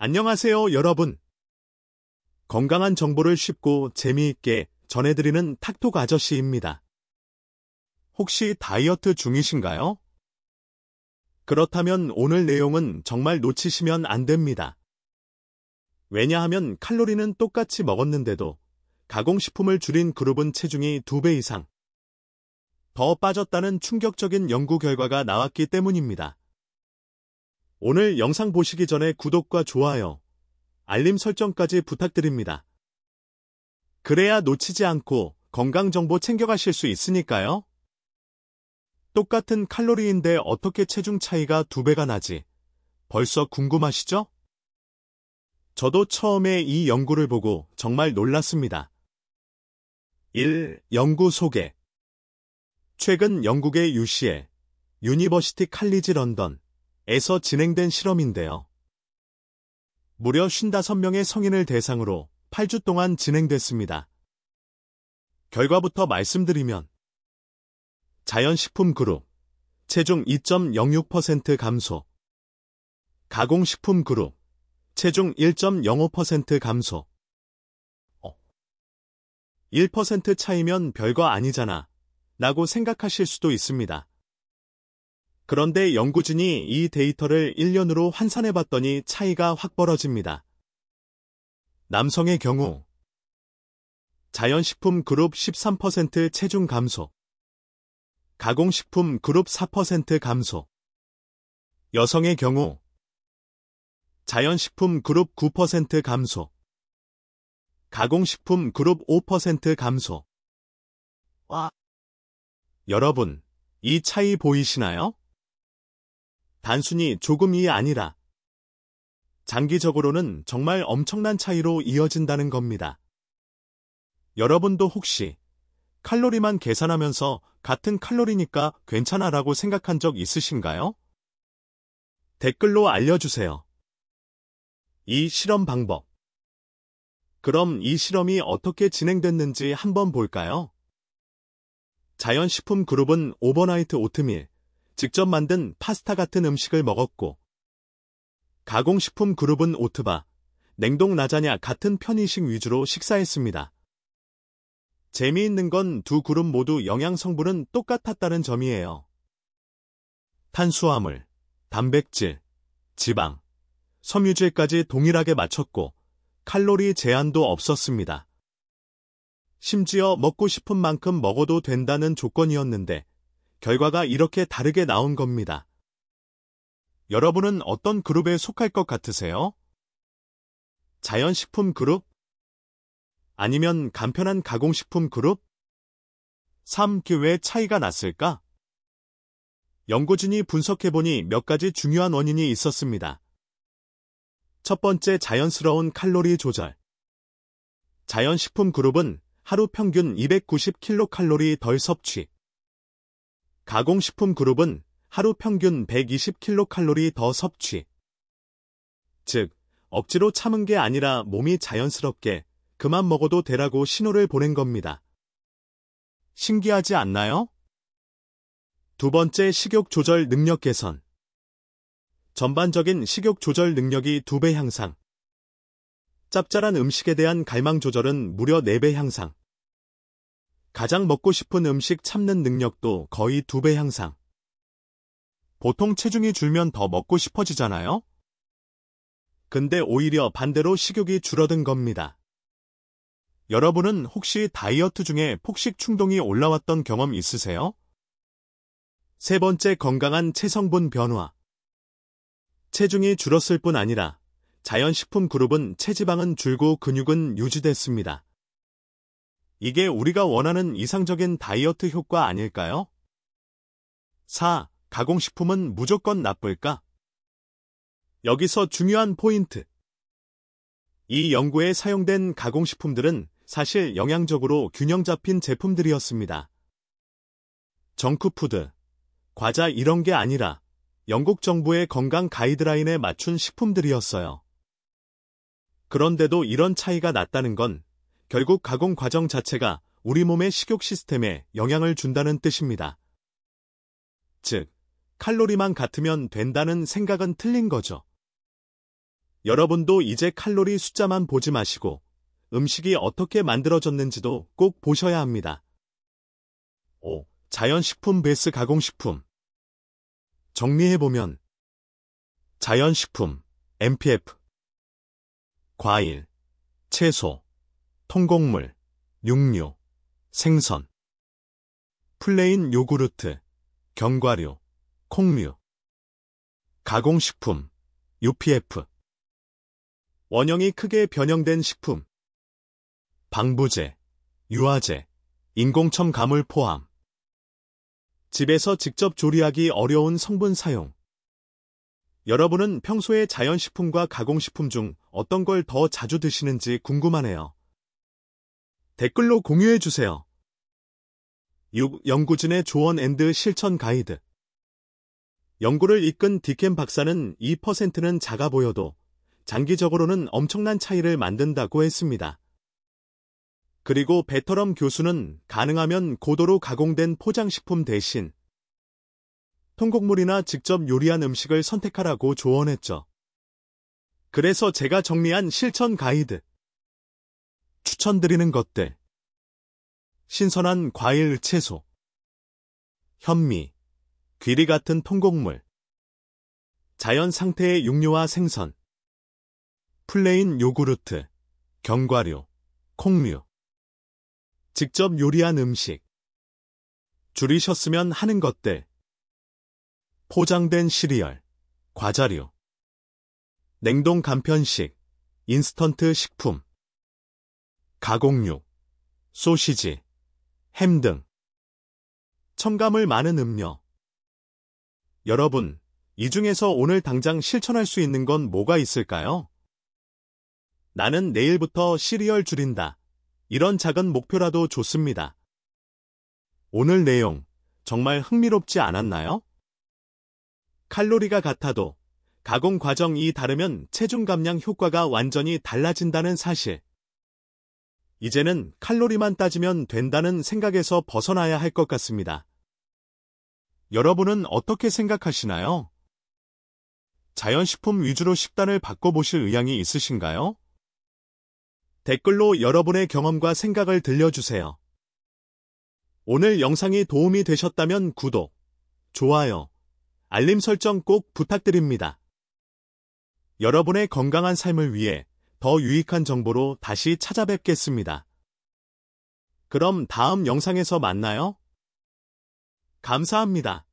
안녕하세요, 여러분. 건강한 정보를 쉽고 재미있게 전해드리는 탁톡 아저씨입니다. 혹시 다이어트 중이신가요? 그렇다면 오늘 내용은 정말 놓치시면 안 됩니다. 왜냐하면 칼로리는 똑같이 먹었는데도 가공식품을 줄인 그룹은 체중이 2배 이상 더 빠졌다는 충격적인 연구 결과가 나왔기 때문입니다. 오늘 영상 보시기 전에 구독과 좋아요, 알림 설정까지 부탁드립니다. 그래야 놓치지 않고 건강정보 챙겨가실 수 있으니까요. 똑같은 칼로리인데 어떻게 체중 차이가 2배가 나지? 벌써 궁금하시죠? 저도 처음에 이 연구를 보고 정말 놀랐습니다. 1. 연구 소개. 최근 영국의 UCL, 유니버시티 칼리지 런던에서 진행된 실험인데요. 무려 55명의 성인을 대상으로 8주 동안 진행됐습니다. 결과부터 말씀드리면 자연식품 그룹, 체중 2.06% 감소, 가공식품 그룹, 체중 1.05% 감소. 1% 차이면 별거 아니잖아 라고 생각하실 수도 있습니다. 그런데 연구진이 이 데이터를 1년으로 환산해봤더니 차이가 확 벌어집니다. 남성의 경우 자연식품 그룹 13% 체중 감소, 가공식품 그룹 4% 감소. 여성의 경우 자연식품 그룹 9% 감소, 가공식품 그룹 5% 감소. 여러분, 이 차이 보이시나요? 단순히 조금이 아니라 장기적으로는 정말 엄청난 차이로 이어진다는 겁니다. 여러분도 혹시 칼로리만 계산하면서 같은 칼로리니까 괜찮아라고 생각한 적 있으신가요? 댓글로 알려주세요. 이 실험 방법. 그럼 이 실험이 어떻게 진행됐는지 한번 볼까요? 자연식품 그룹은 오버나이트 오트밀, 직접 만든 파스타 같은 음식을 먹었고, 가공식품 그룹은 오트바, 냉동 라자냐 같은 편의식 위주로 식사했습니다. 재미있는 건 두 그룹 모두 영양 성분은 똑같았다는 점이에요. 탄수화물, 단백질, 지방, 섬유질까지 동일하게 맞췄고 칼로리 제한도 없었습니다. 심지어 먹고 싶은 만큼 먹어도 된다는 조건이었는데 결과가 이렇게 다르게 나온 겁니다. 여러분은 어떤 그룹에 속할 것 같으세요? 자연식품 그룹? 아니면 간편한 가공식품 그룹? 3. 왜 차이가 났을까? 연구진이 분석해보니 몇 가지 중요한 원인이 있었습니다. 첫 번째, 자연스러운 칼로리 조절. 자연식품 그룹은 하루 평균 290kcal 덜 섭취. 가공식품 그룹은 하루 평균 120kcal 더 섭취. 즉, 억지로 참은 게 아니라 몸이 자연스럽게 그만 먹어도 되라고 신호를 보낸 겁니다. 신기하지 않나요? 두 번째, 식욕 조절 능력 개선. 전반적인 식욕 조절 능력이 2배 향상. 짭짤한 음식에 대한 갈망 조절은 무려 4배 향상. 가장 먹고 싶은 음식 참는 능력도 거의 2배 향상. 보통 체중이 줄면 더 먹고 싶어지잖아요? 근데 오히려 반대로 식욕이 줄어든 겁니다. 여러분은 혹시 다이어트 중에 폭식 충동이 올라왔던 경험 있으세요? 세 번째, 건강한 체성분 변화. 체중이 줄었을 뿐 아니라 자연식품 그룹은 체지방은 줄고 근육은 유지됐습니다. 이게 우리가 원하는 이상적인 다이어트 효과 아닐까요? 4. 가공식품은 무조건 나쁠까? 여기서 중요한 포인트. 이 연구에 사용된 가공식품들은 사실 영양적으로 균형 잡힌 제품들이었습니다. 정크푸드, 과자 이런 게 아니라 영국 정부의 건강 가이드라인에 맞춘 식품들이었어요. 그런데도 이런 차이가 났다는 건 결국 가공 과정 자체가 우리 몸의 식욕 시스템에 영향을 준다는 뜻입니다. 즉, 칼로리만 같으면 된다는 생각은 틀린 거죠. 여러분도 이제 칼로리 숫자만 보지 마시고 음식이 어떻게 만들어졌는지도 꼭 보셔야 합니다. 5. 자연식품 vs 가공식품. 정리해보면 자연식품, MPF, 과일, 채소, 통곡물, 육류, 생선, 플레인 요구르트, 견과류, 콩류, 가공식품, UPF, 원형이 크게 변형된 식품, 방부제, 유화제, 인공첨가물 포함, 집에서 직접 조리하기 어려운 성분 사용. 여러분은 평소에 자연식품과 가공식품 중 어떤 걸 더 자주 드시는지 궁금하네요. 댓글로 공유해주세요. 6. 연구진의 조언 앤드 실천 가이드. 연구를 이끈 디켄 박사는 2%는 작아 보여도 장기적으로는 엄청난 차이를 만든다고 했습니다. 그리고 베터럼 교수는 가능하면 고도로 가공된 포장식품 대신 통곡물이나 직접 요리한 음식을 선택하라고 조언했죠. 그래서 제가 정리한 실천 가이드. 추천드리는 것들. 신선한 과일, 채소, 현미, 귀리 같은 통곡물, 자연 상태의 육류와 생선, 플레인 요구르트, 견과류, 콩류, 직접 요리한 음식, 줄이셨으면 하는 것들, 포장된 시리얼, 과자류, 냉동 간편식, 인스턴트 식품, 가공육, 소시지, 햄 등, 첨가물 많은 음료. 여러분, 이 중에서 오늘 당장 실천할 수 있는 건 뭐가 있을까요? 나는 내일부터 시리얼 줄인다. 이런 작은 목표라도 좋습니다. 오늘 내용 정말 흥미롭지 않았나요? 칼로리가 같아도 가공 과정이 다르면 체중 감량 효과가 완전히 달라진다는 사실. 이제는 칼로리만 따지면 된다는 생각에서 벗어나야 할 것 같습니다. 여러분은 어떻게 생각하시나요? 자연식품 위주로 식단을 바꿔보실 의향이 있으신가요? 댓글로 여러분의 경험과 생각을 들려주세요. 오늘 영상이 도움이 되셨다면 구독, 좋아요, 알림 설정 꼭 부탁드립니다. 여러분의 건강한 삶을 위해 더 유익한 정보로 다시 찾아뵙겠습니다. 그럼 다음 영상에서 만나요. 감사합니다.